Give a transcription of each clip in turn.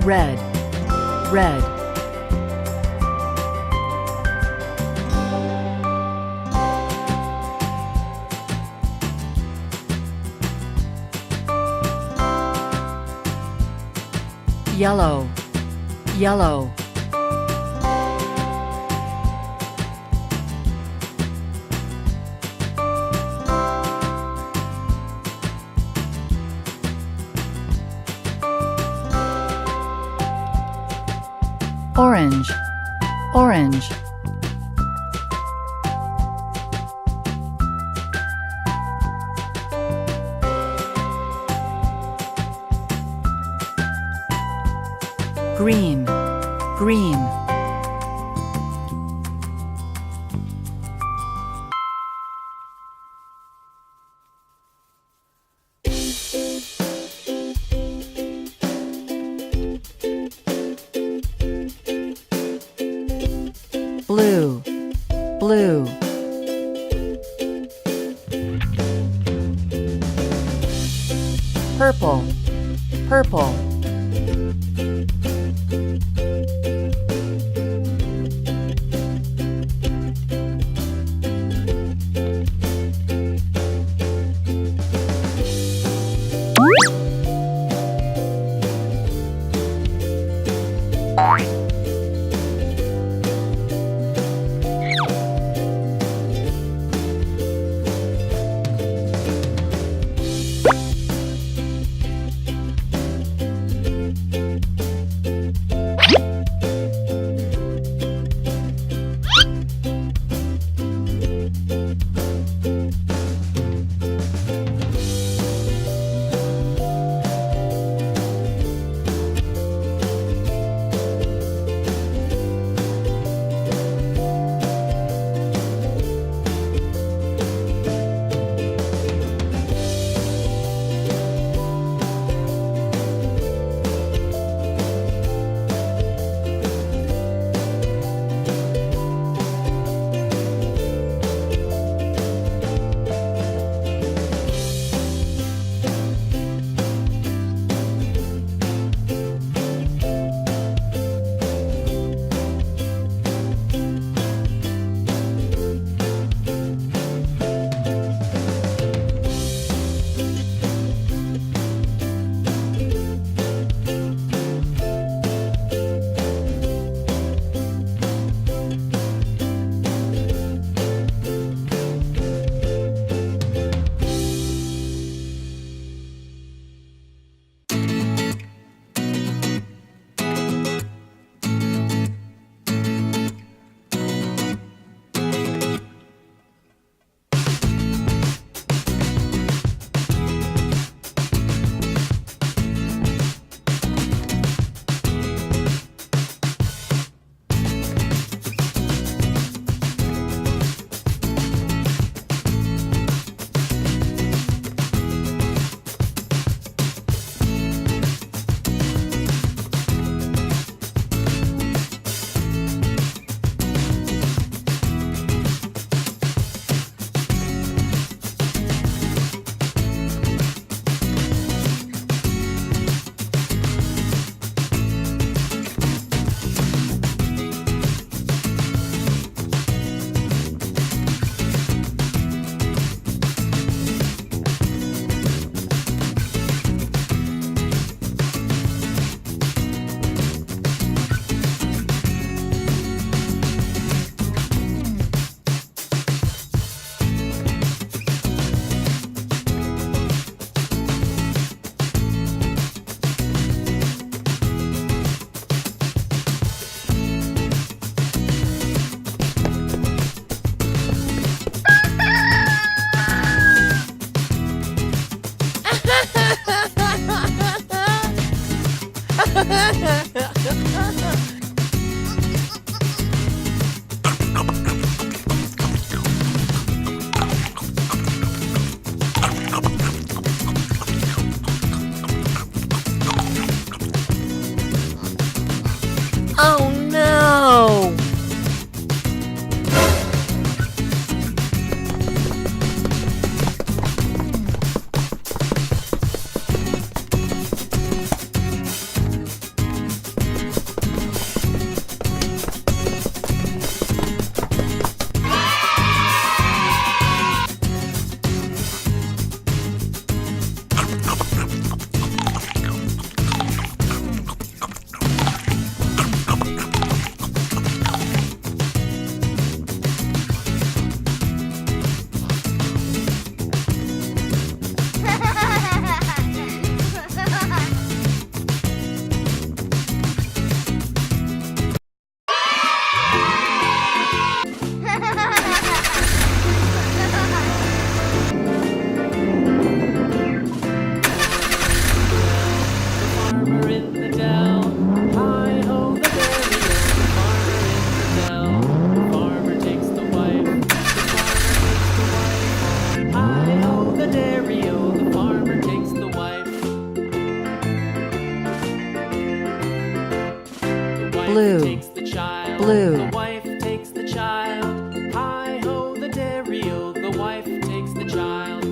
Red, red. Yellow, yellow. Orange, orange. Green, green. Blue, blue. Purple, purple. Oh no! Farmer in the dell, hi-ho the dairy-o. The farmer in the dell, the farmer takes the wife, hi-ho the dairy-o. The farmer takes the wife. The wife Blue. takes the child, Blue. the wife takes the child, hi-ho the dairy-o. The wife takes the child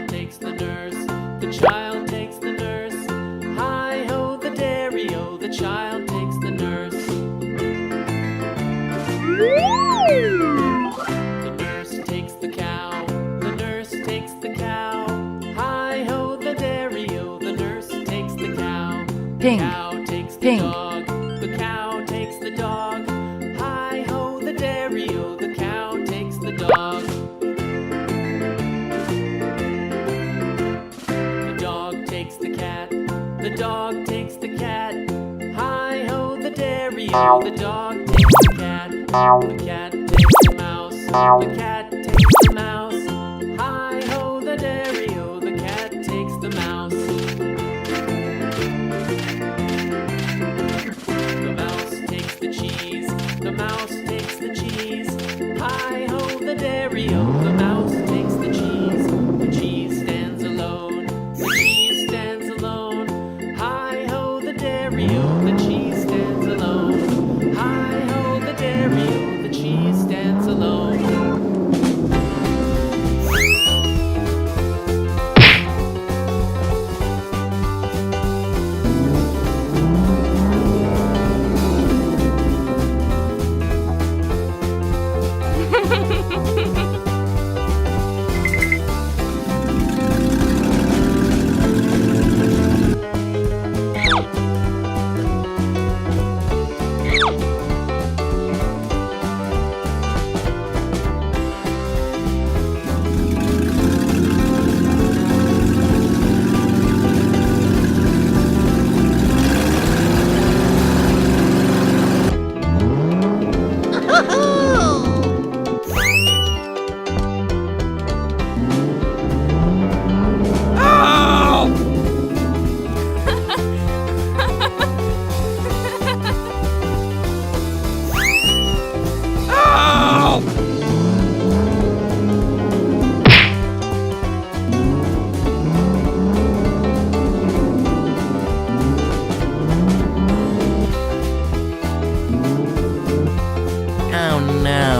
takes the nurse, the child takes the nurse. Hi-ho the dairy-o, the child takes the nurse. The nurse takes the cow, the nurse takes the cow. Hi-ho the dairy-o, the nurse takes the cow. Pink. The cow takes the Pink. dog, the cow takes the dog. Hi-ho the dairy-o, the cow takes the dog. The dog takes the cat, the dog takes the cat. Hi-ho the dairy-o, the dog takes the cat. The cat takes the mouse, the cat takes the mouse. Hi-ho the dairy-o, the cat takes the mouse. The mouse takes the cheese, the mouse takes the cheese. Hi-ho the dairy-o, the mouse takes the cheese. The cheese stands alone, the cheese stands alone. Hi-ho the dairy-o, the cheese stands alone. Hi-ho the dairy-o, the cheese stands alone. Oh no!